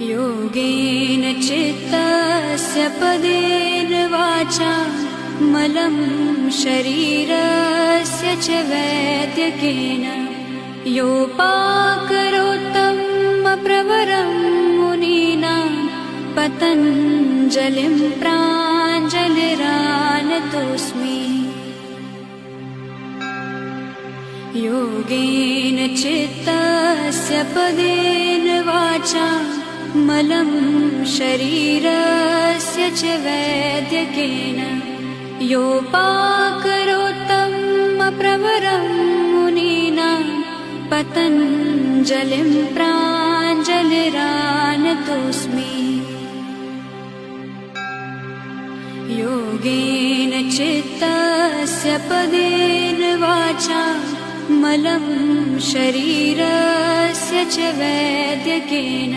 योगेन चित्तस्य पदेन वाचा मलं शरीरस्य च वैद्यकेन योपाकरोत्तमप्रवरं मुनीनां पतञ्जलिं प्राञ्जलिरानतोऽस्मि। योगेन चित्तस्य पदेन वाचा मलं शरीरस्य च वैद्यकेन योपाकरोत्तमप्रवरं मुनीनां पतञ्जलिं प्राञ्जलिरानतोऽस्मि। योगेन चित्तस्य पदेन वाचा मलं शरीरस्य च वैद्यकेन